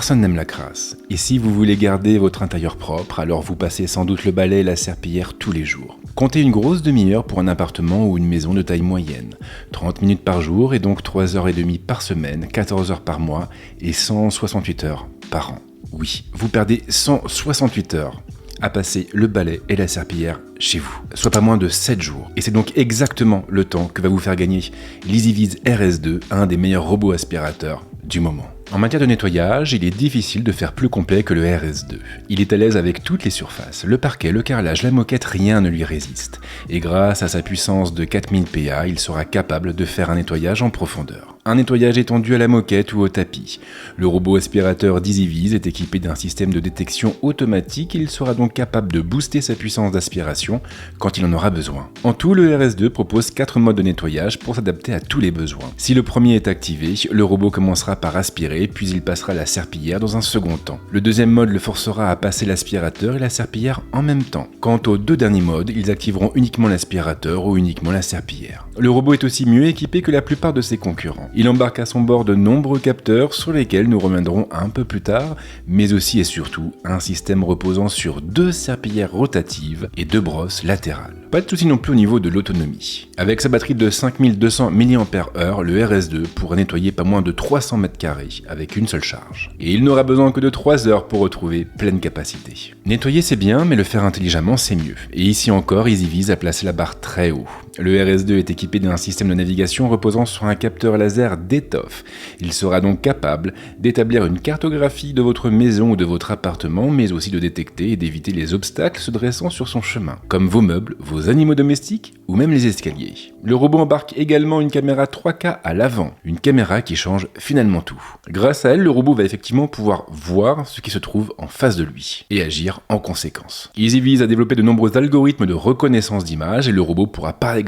Personne n'aime la crasse, et si vous voulez garder votre intérieur propre, alors vous passez sans doute le balai et la serpillière tous les jours. Comptez une grosse demi-heure pour un appartement ou une maison de taille moyenne, 30 minutes par jour et donc 3h30 par semaine, 14 heures par mois et 168 heures par an. Oui, vous perdez 168 heures à passer le balai et la serpillière chez vous, soit pas moins de 7 jours. Et c'est donc exactement le temps que va vous faire gagner l'EasyViz RS2, un des meilleurs robots aspirateurs du moment. En matière de nettoyage, il est difficile de faire plus complet que le RS2. Il est à l'aise avec toutes les surfaces, le parquet, le carrelage, la moquette, rien ne lui résiste. Et grâce à sa puissance de 4000 PA, il sera capable de faire un nettoyage en profondeur. Un nettoyage étendu à la moquette ou au tapis. Le robot aspirateur d'EasyViz est équipé d'un système de détection automatique et il sera donc capable de booster sa puissance d'aspiration quand il en aura besoin. En tout, le RS2 propose 4 modes de nettoyage pour s'adapter à tous les besoins. Si le premier est activé, le robot commencera par aspirer, puis il passera la serpillière dans un second temps. Le deuxième mode le forcera à passer l'aspirateur et la serpillière en même temps. Quant aux deux derniers modes, ils activeront uniquement l'aspirateur ou uniquement la serpillière. Le robot est aussi mieux équipé que la plupart de ses concurrents. Il embarque à son bord de nombreux capteurs sur lesquels nous reviendrons un peu plus tard, mais aussi et surtout un système reposant sur 2 serpillières rotatives et 2 brosses latérales. Pas de souci non plus au niveau de l'autonomie. Avec sa batterie de 5200 mAh, le RS2 pourra nettoyer pas moins de 300 m² avec une seule charge. Et il n'aura besoin que de 3 heures pour retrouver pleine capacité. Nettoyer c'est bien, mais le faire intelligemment c'est mieux. Et ici encore, EasyViz a placé la barre très haut. Le RS2 est équipé d'un système de navigation reposant sur un capteur laser d'étoffe. Il sera donc capable d'établir une cartographie de votre maison ou de votre appartement, mais aussi de détecter et d'éviter les obstacles se dressant sur son chemin, comme vos meubles, vos animaux domestiques ou même les escaliers. Le robot embarque également une caméra 3K à l'avant, une caméra qui change finalement tout. Grâce à elle, le robot va effectivement pouvoir voir ce qui se trouve en face de lui et agir en conséquence. EasyViz a développé de nombreux algorithmes de reconnaissance d'images et le robot pourra par exemple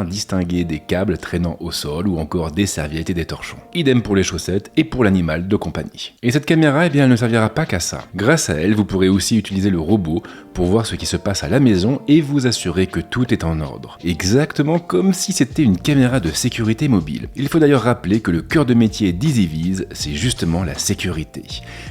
distinguer des câbles traînant au sol ou encore des serviettes et des torchons. Idem pour les chaussettes et pour l'animal de compagnie. Et cette caméra, elle ne servira pas qu'à ça. Grâce à elle, vous pourrez aussi utiliser le robot pour voir ce qui se passe à la maison et vous assurer que tout est en ordre. Exactement comme si c'était une caméra de sécurité mobile. Il faut d'ailleurs rappeler que le cœur de métier d'EasyViz, c'est justement la sécurité.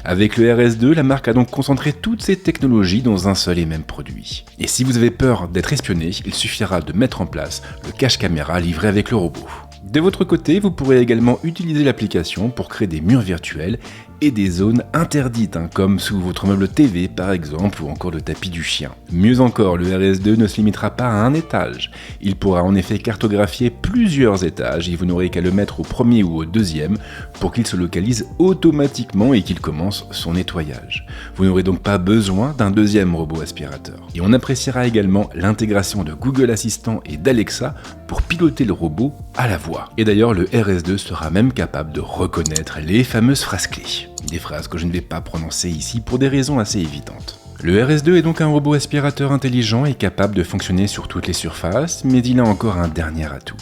Avec le RS2, la marque a donc concentré toutes ces technologies dans un seul et même produit. Et si vous avez peur d'être espionné, il suffira de mettre en place le cache caméra livré avec le robot. De votre côté, vous pourrez également utiliser l'application pour créer des murs virtuels et des zones interdites, comme sous votre meuble TV par exemple, ou encore le tapis du chien. Mieux encore, le RS2 ne se limitera pas à un étage. Il pourra en effet cartographier plusieurs étages et vous n'aurez qu'à le mettre au premier ou au deuxième pour qu'il se localise automatiquement et qu'il commence son nettoyage. Vous n'aurez donc pas besoin d'un deuxième robot aspirateur. Et on appréciera également l'intégration de Google Assistant et d'Alexa pour piloter le robot à la voix. Et d'ailleurs, le RS2 sera même capable de reconnaître les fameuses phrases clés. Des phrases que je ne vais pas prononcer ici pour des raisons assez évidentes. Le RS2 est donc un robot aspirateur intelligent et capable de fonctionner sur toutes les surfaces, mais il a encore un dernier atout,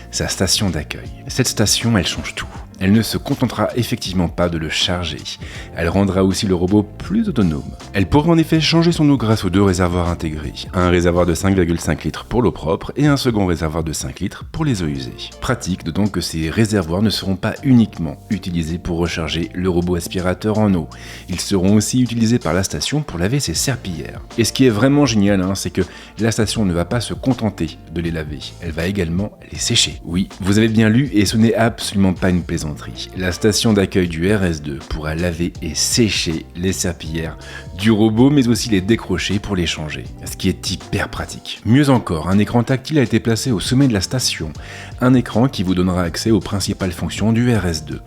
sa station d'accueil. Cette station, elle change tout. Elle ne se contentera effectivement pas de le charger, elle rendra aussi le robot plus autonome. Elle pourra en effet changer son eau grâce aux 2 réservoirs intégrés, un réservoir de 5,5 litres pour l'eau propre et un second réservoir de 5 litres pour les eaux usées. Pratique, d'autant que ces réservoirs ne seront pas uniquement utilisés pour recharger le robot aspirateur en eau, ils seront aussi utilisés par la station pour laver ses serpillières. Et ce qui est vraiment génial, c'est que la station ne va pas se contenter de les laver, elle va également les sécher. Oui, vous avez bien lu et ce n'est absolument pas une plaisanterie. La station d'accueil du RS2 pourra laver et sécher les serpillières du robot, mais aussi les décrocher pour les changer, ce qui est hyper pratique. Mieux encore, un écran tactile a été placé au sommet de la station, un écran qui vous donnera accès aux principales fonctions du RS2.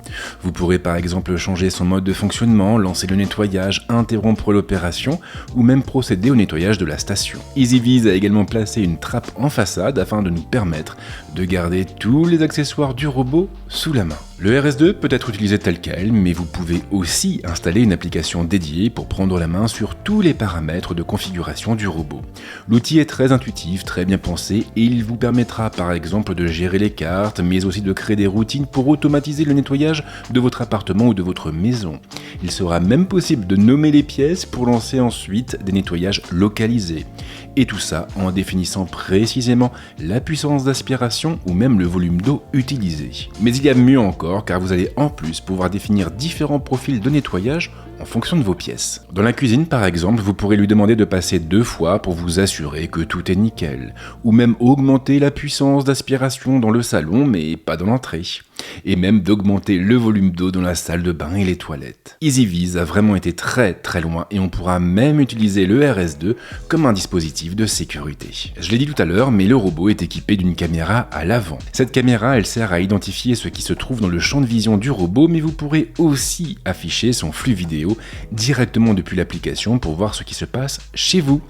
Vous pourrez par exemple changer son mode de fonctionnement, lancer le nettoyage, interrompre l'opération ou même procéder au nettoyage de la station. EasyViz a également placé une trappe en façade afin de nous permettre de garder tous les accessoires du robot sous la main. Le RS2 peut être utilisé tel quel, mais vous pouvez aussi installer une application dédiée pour prendre la main sur tous les paramètres de configuration du robot. L'outil est très intuitif, très bien pensé et il vous permettra par exemple de gérer les cartes, mais aussi de créer des routines pour automatiser le nettoyage de votre appartement ou de votre maison. Il sera même possible de nommer les pièces pour lancer ensuite des nettoyages localisés. Et tout ça en définissant précisément la puissance d'aspiration ou même le volume d'eau utilisé. Mais il y a mieux encore car vous allez en plus pouvoir définir différents profils de nettoyage en fonction de vos pièces. Dans la cuisine par exemple, vous pourrez lui demander de passer 2 fois pour vous assurer que tout est nickel, ou même augmenter la puissance d'aspiration dans le salon mais pas dans l'entrée, et même d'augmenter le volume d'eau dans la salle de bain et les toilettes. EasyViz a vraiment été très loin et on pourra même utiliser le RS2 comme un dispositif de sécurité. Je l'ai dit tout à l'heure, mais le robot est équipé d'une caméra à l'avant. Cette caméra, elle sert à identifier ce qui se trouve dans le champ de vision du robot, mais vous pourrez aussi afficher son flux vidéo directement depuis l'application pour voir ce qui se passe chez vous.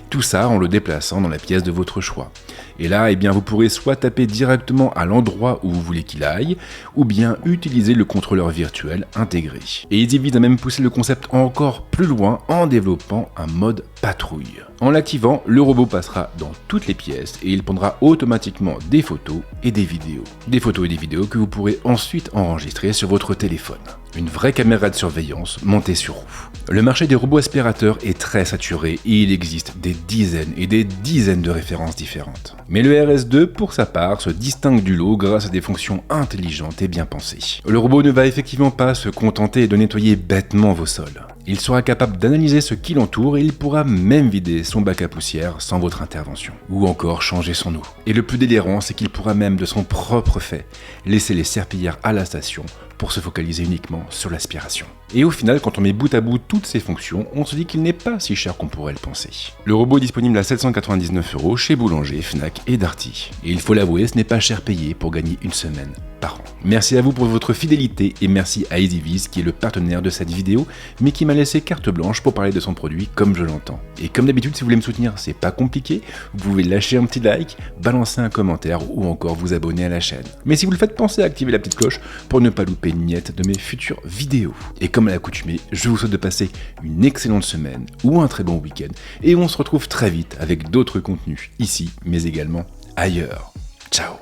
Tout ça en le déplaçant dans la pièce de votre choix. Et là, vous pourrez soit taper directement à l'endroit où vous voulez qu'il aille, ou bien utiliser le contrôleur virtuel intégré. Et EasyViz a même poussé le concept encore plus loin en développant un mode patrouille. En l'activant, le robot passera dans toutes les pièces et il prendra automatiquement des photos et des vidéos. Des photos et des vidéos que vous pourrez ensuite enregistrer sur votre téléphone. Une vraie caméra de surveillance montée sur roue. Le marché des robots aspirateurs est très saturé et il existe des dizaines et des dizaines de références différentes. Mais le RS2, pour sa part, se distingue du lot grâce à des fonctions intelligentes et bien pensées. Le robot ne va effectivement pas se contenter de nettoyer bêtement vos sols. Il sera capable d'analyser ce qui l'entoure et il pourra même vider son bac à poussière sans votre intervention. Ou encore changer son eau. Et le plus délirant, c'est qu'il pourra même de son propre fait laisser les serpillères à la station pour se focaliser uniquement sur l'aspiration. Et au final, quand on met bout à bout toutes ces fonctions, on se dit qu'il n'est pas si cher qu'on pourrait le penser. Le robot est disponible à 799 € chez Boulanger, Fnac et Darty. Et il faut l'avouer, ce n'est pas cher payé pour gagner une semaine par an. Merci à vous pour votre fidélité et merci à EasyViz qui est le partenaire de cette vidéo, mais qui m'a laissé carte blanche pour parler de son produit comme je l'entends. Et comme d'habitude, si vous voulez me soutenir, c'est pas compliqué, vous pouvez lâcher un petit like, balancer un commentaire ou encore vous abonner à la chaîne. Mais si vous le faites, pensez à activer la petite cloche pour ne pas louper une miette de mes futures vidéos. Et comme à l'accoutumée, je vous souhaite de passer une excellente semaine ou un très bon week-end et on se retrouve très vite avec d'autres contenus ici, mais également ailleurs. Ciao.